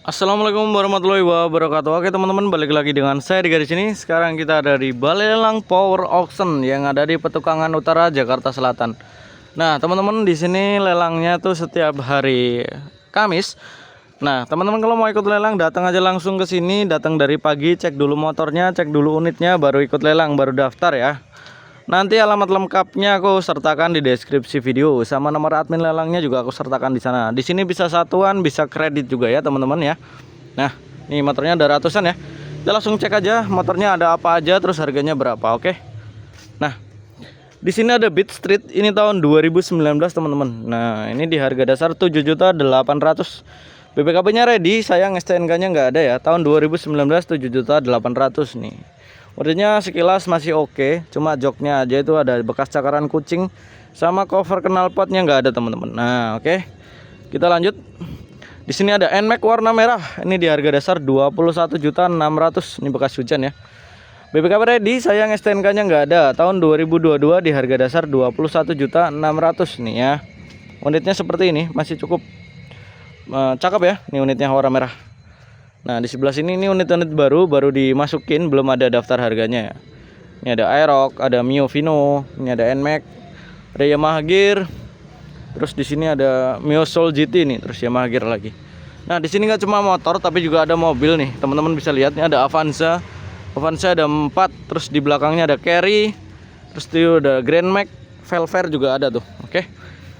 Assalamualaikum warahmatullahi wabarakatuh. Oke teman-teman, balik lagi dengan saya di garis ini. Sekarang kita ada di Balai Lelang Power Auction yang ada di Petukangan Utara, Jakarta Selatan. Nah teman-teman, di sini lelangnya tuh setiap hari Kamis. Nah teman-teman, kalau mau ikut lelang datang aja langsung ke sini. Datang dari pagi, cek dulu motornya, cek dulu unitnya, baru ikut lelang, baru daftar ya. Nanti alamat lengkapnya aku sertakan di deskripsi video, sama nomor admin lelangnya juga aku sertakan di sana. Di sini bisa satuan, bisa kredit juga ya teman-teman ya. Nah, ini motornya ada ratusan ya. Kita langsung cek aja motornya ada apa aja, terus harganya berapa, oke? Nah, di sini ada Beat Street, ini tahun 2019 teman-teman. Nah, ini di harga dasar 7.800.000. BPKB-nya ready, sayang STNK-nya nggak ada ya. Tahun 2019 7.800.000 nih. Warnanya sekilas masih oke, cuma joknya aja itu ada bekas cakaran kucing, sama cover knalpotnya nggak ada teman-teman. Nah, oke. Kita lanjut. Di sini ada NMAX warna merah. Ini di harga dasar 21.600.000. Ini bekas hujan ya. BPKB ready, sayang STNK-nya nggak ada. Tahun 2022 di harga dasar 21.600.000 nih ya. Unitnya seperti ini, masih cukup cakep ya. Ini unitnya warna merah. Nah di sebelah sini ini unit-unit baru dimasukin, belum ada daftar harganya ya. Ini ada Aerox, ada Mio Vino, ini ada NMAX, ada Yamaha Gear. Terus di sini ada Mio Soul GT nih, terus Yamaha Gear lagi. Nah di sini nggak cuma motor tapi juga ada mobil nih, teman-teman bisa lihat. Ini ada Avanza, Avanza ada 4, terus di belakangnya ada Carry, terus itu ada Grand Max, Velver juga ada tuh, oke.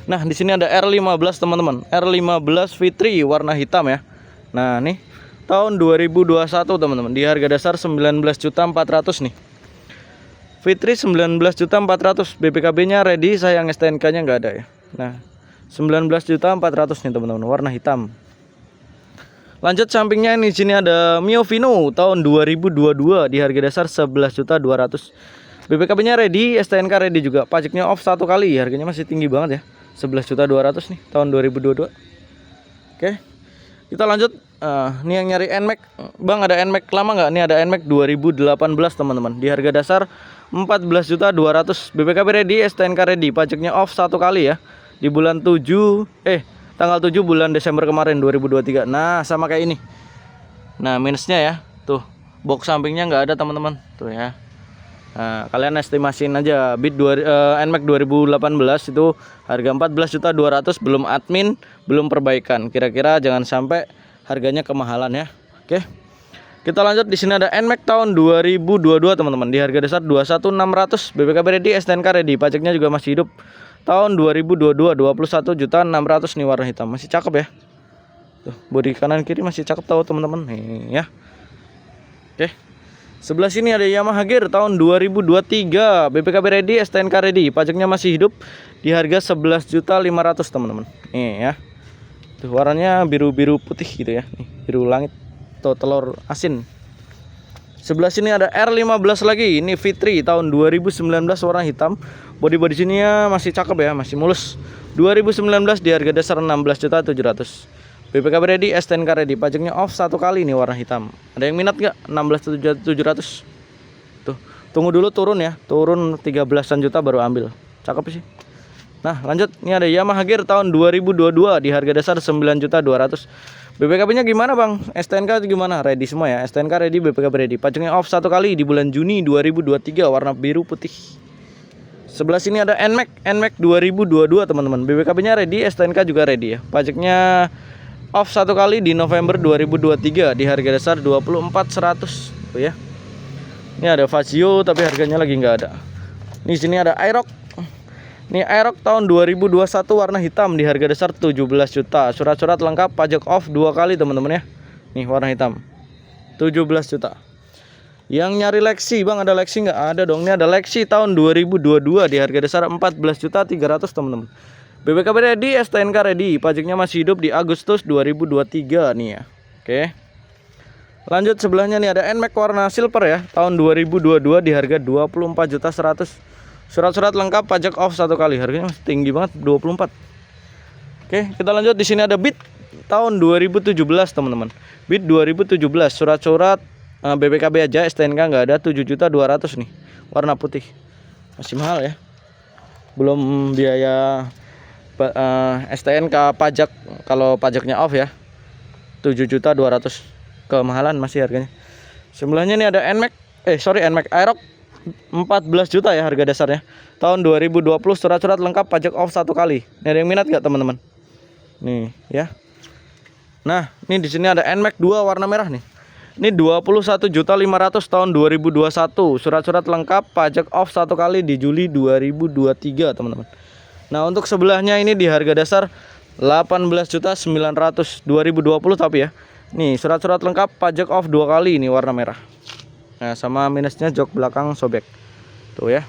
Nah di sini ada R15 teman-teman, R15 V3 warna hitam ya. Nah nih tahun 2021 teman-teman, di harga dasar 19.400.000 nih. Fitri 19.400.000, BPKB-nya ready, sayang STNK-nya nggak ada ya. Nah, 19.400.000 nih teman-teman, warna hitam. Lanjut sampingnya ini, sini ada Mio Vino tahun 2022 di harga dasar 11.200.000. BPKB-nya ready, STNK ready juga. Pajaknya off 1 kali, harganya masih tinggi banget ya. 11.200.000 nih tahun 2022. Oke. Kita lanjut. Ini yang nyari NMAX, Bang, ada NMAX lama nggak? Ini ada NMAX 2018 teman-teman, di harga dasar 14.200.000. BPKB ready, STNK ready, pajaknya off 1 kali ya. Di bulan 7 tanggal 7 bulan Desember kemarin 2023. Nah, sama kayak ini. Nah, minusnya ya, tuh box sampingnya nggak ada teman-teman, tuh ya. Nah, kalian estimasiin aja Beat NMAX 2018 itu harga 14.200.000, belum admin, belum perbaikan. Kira-kira jangan sampai harganya kemahalan ya. Oke. Kita lanjut, di sini ada NMAX tahun 2022 teman-teman, di harga dasar 21.600.000. BPKB ready, STNK ready, pajaknya juga masih hidup. Tahun 2022 21.600.000 nih, warna hitam, masih cakep ya. Tuh, bodi kanan kiri masih cakep tahu teman-teman nih ya. Oke. Sebelah sini ada Yamaha Gear tahun 2023, BPKB ready, STNK ready, pajaknya masih hidup, di harga 11.500.000 teman-teman. Nih ya. Tuh, warnanya biru-biru putih gitu ya. Nih, biru langit atau telur asin. Sebelah sini ada R15 lagi, ini V3 tahun 2019 warna hitam. Bodi-bodi sininya masih cakep ya, masih mulus. 2019 di harga dasar 16.700.000. BPKB ready, STNK ready, pajaknya off 1 kali nih, warna hitam. Ada yang minat nggak? 16.700. Tuh, tunggu dulu turun ya, turun 13-an juta baru ambil. Cakep sih. Nah lanjut, ini ada Yamaha Gear tahun 2022 di harga dasar 9.200.000. BPKB-nya gimana Bang? STNK gimana? Ready semua ya. STNK ready, BPKB ready. Pajaknya off 1 kali di bulan Juni 2023, warna biru putih. Sebelah sini ada NMAX 2022 teman-teman. BPKB-nya ready, STNK juga ready ya. Pajaknya off 1 kali di November 2023 di harga dasar 24.100 tuh ya. Ini ada Fazio tapi harganya lagi nggak ada. Di sini ada Aerox. Ini Aerox tahun 2021 warna hitam di harga dasar 17 juta. Surat-surat lengkap, pajak off 2 kali teman-teman ya. Nih warna hitam, 17 juta. Yang nyari Lexi Bang, ada Lexi nggak? Ada dong. Ini ada Lexi tahun 2022 di harga dasar 14.300.000 teman-teman. BPKB ready, STNK ready, pajaknya masih hidup di Agustus 2023 nih ya. Oke. Lanjut sebelahnya nih ada NMAX warna silver ya, tahun 2022 di harga 24.100.000. Surat-surat lengkap, pajak off 1 kali, harganya masih tinggi banget, 24. Oke, kita lanjut. Di sini ada Beat tahun 2017 teman-teman. Beat 2017, surat-surat BPKB aja, STNK nggak ada, 7.200.000 nih, warna putih. Masih mahal ya, belum biaya STNK pajak kalau pajaknya off ya. 7.200.000 kemahalan masih harganya. Sebelahnya ini ada NMAX Aerox 14 juta ya harga dasarnya. Tahun 2020, surat-surat lengkap, pajak off 1 kali. Ini ada yang minat nggak teman-teman? Nih ya. Nah, ini di sini ada NMAX 2 warna merah nih. Ini 21.500.000 tahun 2021. Surat-surat lengkap, pajak off 1 kali di Juli 2023, teman-teman. Nah, untuk sebelahnya ini di harga dasar 18.900.000 2020 tapi ya. Nih, surat-surat lengkap, pajak off 2 kali, ini warna merah. Nah, sama minusnya jok belakang sobek. Tuh ya.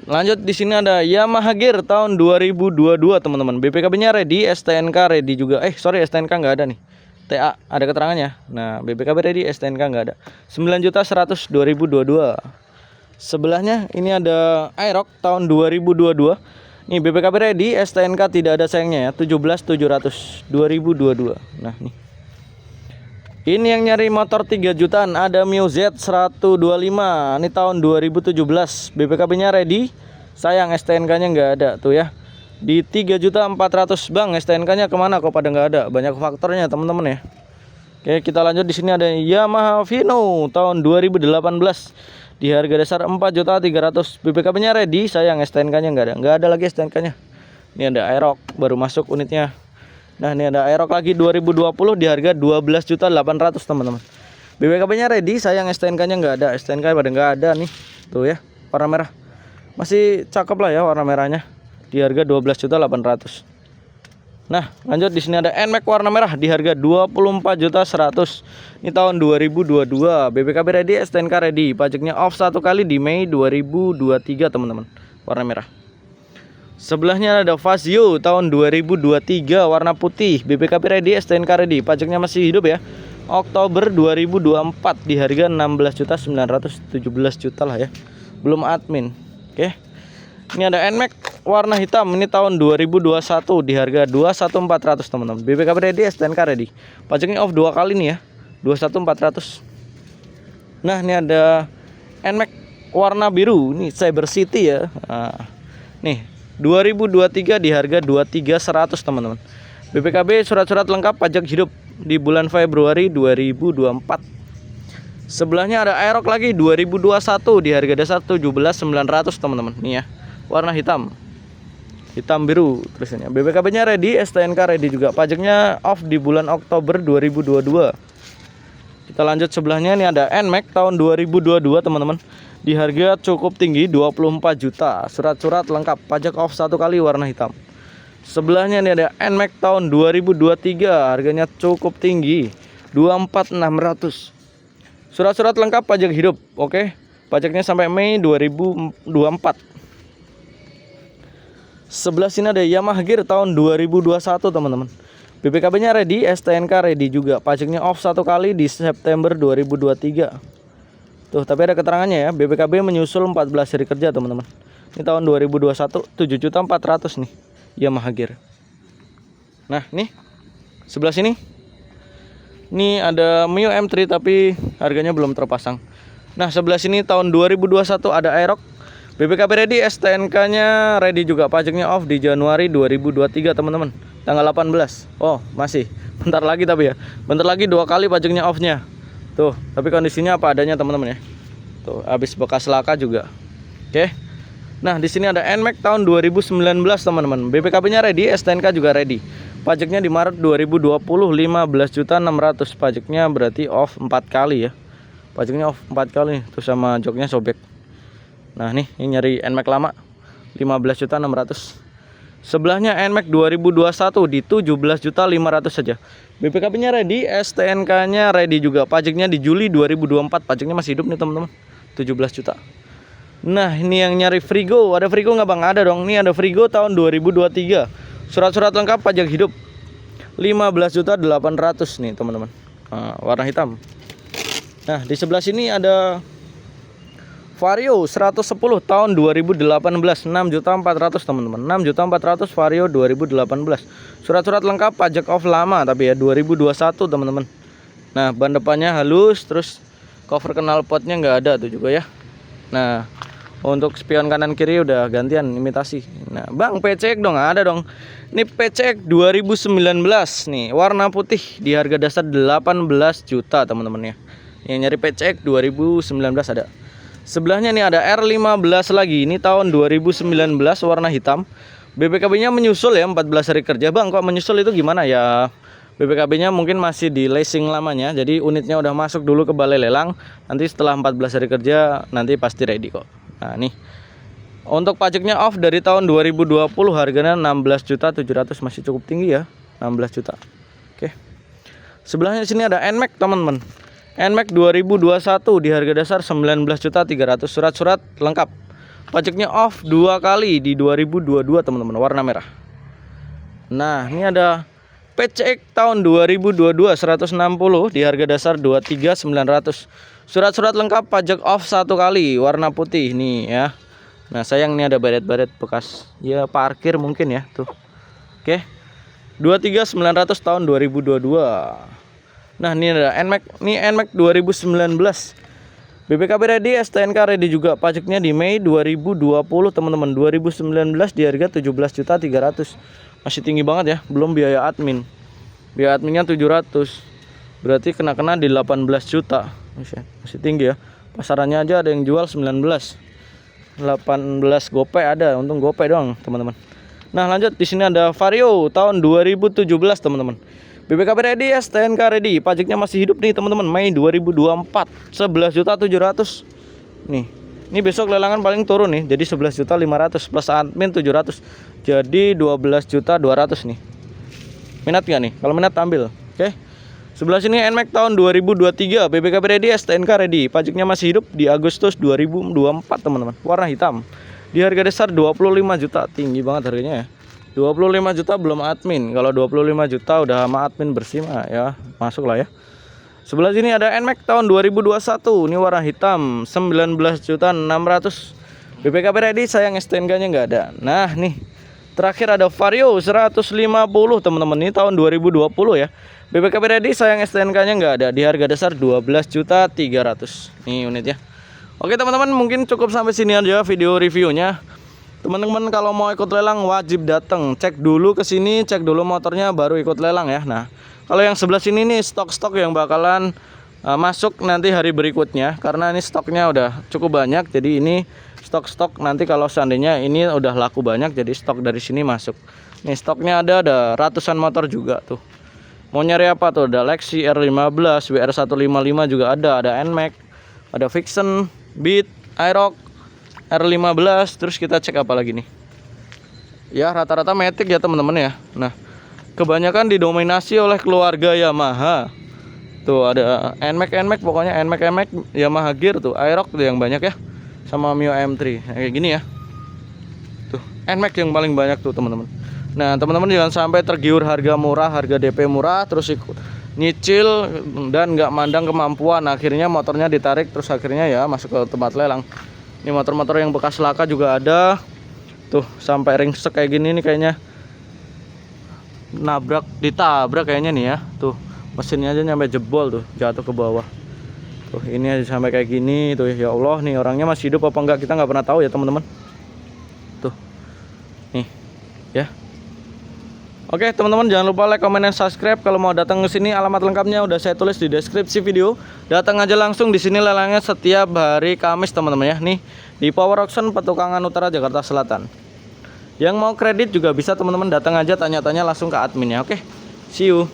Lanjut, di sini ada Yamaha Gear tahun 2022, teman-teman. BPKB-nya ready, STNK ready juga. STNK nggak ada nih. TA ada keterangannya. Nah, BPKB ready, STNK nggak ada. 9.100.000 2022. Sebelahnya ini ada Aerox tahun 2022. Nih, BPKB ready, STNK tidak ada sayangnya ya. 17.700.000 2022. Nah, nih. Ini yang nyari motor 3 jutaan, ada Mio Z 125. Ini tahun 2017. BPKB-nya ready. Sayang STNK-nya nggak ada tuh ya. Di 3.400.000, Bang. STNK-nya kemana kok pada nggak ada? Banyak faktornya, teman-teman ya. Oke, kita lanjut. Di sini ada Yamaha Vino tahun 2018. Di harga dasar 4.300.000. BPKB-nya ready. Sayang STNK-nya nggak ada. Nggak ada lagi STNK-nya. Ini ada Aerox baru masuk unitnya. Nah, ini ada Aerox lagi 2020 di harga 12.800.000, teman-teman. BPKB-nya ready, sayang STNK-nya nggak ada. STNK pada nggak ada nih. Tuh ya, warna merah. Masih cakep lah ya warna merahnya. Di harga 12.800.000. Nah, lanjut, di sini ada NMAX warna merah di harga 24.100.000. Ini tahun 2022. BPKB ready, STNK ready. Pajaknya off 1 kali di Mei 2023, teman-teman. Warna merah. Sebelahnya ada Fazio tahun 2023 warna putih. BPKB ready, STNK ready. Pajaknya masih hidup ya. Oktober 2024 di harga 16.917 juta lah ya. Belum admin. Oke. Ini ada NMAX warna hitam. Ini tahun 2021 di harga 21.400, teman-teman. BPKB ready, STNK ready. Pajaknya off 2 kali nih ya. 21.400. Nah, ini ada NMAX warna biru. Ini Cyber City ya. Nah, nih 2023 di harga 23.100, teman-teman. BPKB surat-surat lengkap, pajak hidup di bulan Februari 2024. Sebelahnya ada Aerox lagi 2021 di harga dasar 17.900, teman-teman. Nih ya, warna hitam. Hitam biru tulisannya. BPKB-nya ready, STNK ready juga. Pajaknya off di bulan Oktober 2022. Kita lanjut, sebelahnya ini ada NMAX tahun 2022, teman-teman. Di harga cukup tinggi 24 juta. Surat-surat lengkap, pajak off 1 kali, warna hitam. Sebelahnya ini ada NMAX tahun 2023. Harganya cukup tinggi 24.600. Surat-surat lengkap, pajak hidup. Oke. Pajaknya sampai Mei 2024. Sebelah sini ada Yamaha Gear tahun 2021, teman-teman. BPKB-nya ready, STNK ready juga. Pajaknya off 1 kali di September 2023. Tuh, tapi ada keterangannya ya. BPKB menyusul 14 hari kerja, teman-teman. Ini tahun 2021, 7.400.000 nih Yamaha Gear. Nah, nih sebelah sini. Ini ada Mio M3 tapi harganya belum terpasang. Nah, sebelah sini tahun 2021 ada Aerox. BPKB ready, STNK-nya ready juga. Pajaknya off di Januari 2023, teman-teman. Tanggal 18. Oh, masih. Bentar lagi tapi ya. Bentar lagi 2 kali pajaknya off-nya. Tuh, tapi kondisinya apa adanya, teman-teman ya. Tuh, habis bekas laka juga. Oke. Nah, di sini ada NMAX tahun 2019, teman-teman. BPKB-nya ready, STNK juga ready. Pajaknya di Maret 2020 15.600.000. Pajaknya berarti off 4 kali ya. Pajaknya off 4 kali nih. Terus sama joknya sobek. Nah, nih ini nyari NMAX lama 15.600.000. Sebelahnya NMAX 2021 di 17.500.000 saja. BPKB-nya ready, STNK-nya ready juga. Pajaknya di Juli 2024. Pajaknya masih hidup nih, teman-teman. 17 juta. Nah, ini yang nyari Frigo. Ada Frigo nggak, Bang? Ada dong. Ini ada Frigo tahun 2023. Surat-surat lengkap, pajak hidup 15.800.000 nih, teman-teman. Nah, warna hitam. Nah, di sebelah sini ada Vario 110 tahun 2018, 6.400.000, teman-teman. 6.400.000 Vario 2018. Surat-surat lengkap, pajak off lama tapi ya 2021, teman-teman. Nah, ban depannya halus, terus cover knalpotnya nggak ada tuh juga ya. Nah, Untuk spion kanan kiri udah gantian imitasi. Nah, Bang, PCX dong, ada dong. Ini PCX 2019 nih, warna putih di harga dasar 18 juta, teman-teman ya. Yang nyari PCX 2019 ada. Sebelahnya nih ada R15 lagi. Ini tahun 2019 warna hitam. BPKB-nya menyusul ya, 14 hari kerja. Bang, kok menyusul itu gimana ya? BPKB-nya mungkin masih di leasing lamanya. Jadi unitnya udah masuk dulu ke balai lelang. Nanti setelah 14 hari kerja nanti pasti ready kok. Nah, nih. Untuk pajaknya off dari tahun 2020, harganya 16.700.000, masih cukup tinggi ya. 16 juta. Oke. Sebelahnya sini ada NMAX, teman-teman. NMAX 2021 di harga dasar 19.300.000, surat-surat lengkap. Pajaknya off 2 kali di 2022, teman-teman, warna merah. Nah, ini ada PCX tahun 2022 160 di harga dasar 23.900. Surat-surat lengkap, pajak off 1 kali, warna putih nih ya. Nah, sayang nih ada baret-baret bekas ya parkir mungkin ya tuh. Oke. 23.900 tahun 2022. Nah, ini ada NMAX, ini NMAX 2019. BPKB ready, STNK ready juga. Pajaknya di Mei 2020, teman-teman. 2019 di harga 17.300.000. Masih tinggi banget ya, belum biaya admin. Biaya adminnya 700. Berarti kena di 18 juta. Masih tinggi ya. Pasarannya aja ada yang jual 19. 18 gopay ada, untung gopay doang, teman-teman. Nah, lanjut di sini ada Vario tahun 2017, teman-teman. BPKB ready, STNK ready. Pajaknya masih hidup nih, teman-teman. Mei 2024, 11.700.000. Nih. Ini besok lelangan paling turun nih, jadi 11.500.000 plus admin 700. Jadi 12.200.000 nih. Minat nggak nih? Kalau minat ambil. Oke. Sebelah sini NMAX tahun 2023, BPKB ready, STNK ready. Pajaknya masih hidup di Agustus 2024, teman-teman. Warna hitam. Di harga dasar 25 juta, tinggi banget harganya ya. 25 juta belum admin. Kalau 25 juta udah sama admin bersih mah ya, masuk lah ya. Sebelah sini ada NMAX tahun 2021. Ini warna hitam, 19.600.000. BPKB ready, sayang STNK-nya nggak ada. Nah, nih. Terakhir ada Vario 150, teman-teman. Ini tahun 2020 ya. BPKB ready, sayang STNK-nya nggak ada. Di harga dasar 12.300.000. Nih unitnya. Oke, teman-teman, mungkin cukup sampai sini aja video reviewnya. Teman-teman kalau mau ikut lelang wajib datang, cek dulu ke sini, cek dulu motornya baru ikut lelang ya. Nah, kalau yang sebelah sini nih stok-stok yang bakalan masuk nanti hari berikutnya, karena ini stoknya udah cukup banyak. Jadi ini stok-stok nanti kalau seandainya ini udah laku banyak, jadi stok dari sini masuk. Nih stoknya ada ratusan motor juga tuh. Mau nyari apa tuh? Ada Lexi R15, WR155 juga ada NMAX, ada Vixen, Beat, Aerox, R15. Terus kita cek apa lagi nih? Ya rata-rata Matic ya, teman-teman ya. Nah, kebanyakan didominasi oleh keluarga Yamaha. Tuh ada NMAX pokoknya NMAX Yamaha Gear tuh, Aerox tuh yang banyak ya. Sama Mio M3 kayak gini ya. Tuh NMAX yang paling banyak tuh, teman-teman. Nah, teman-teman jangan sampai tergiur harga murah, harga DP murah terus ikut nyicil dan nggak mandang kemampuan, akhirnya motornya ditarik terus akhirnya ya masuk ke tempat lelang. Ini motor-motor yang bekas laka juga ada. Tuh sampai ringsek kayak gini nih kayaknya ditabrak kayaknya nih ya. Tuh mesinnya aja nyampe jebol tuh, jatuh ke bawah. Tuh ini aja sampai kayak gini tuh, ya Allah, nih orangnya masih hidup apa enggak kita nggak pernah tahu ya, teman-teman. Tuh nih ya. Oke, teman-teman jangan lupa like, comment, dan subscribe. Kalau mau datang ke sini alamat lengkapnya udah saya tulis di deskripsi video. Datang aja langsung, di sini lelangnya setiap hari Kamis, teman-teman ya. Nih di Power Auction Petukangan Utara Jakarta Selatan. Yang mau kredit juga bisa, teman-teman, datang aja tanya-tanya langsung ke adminnya. Oke, see you.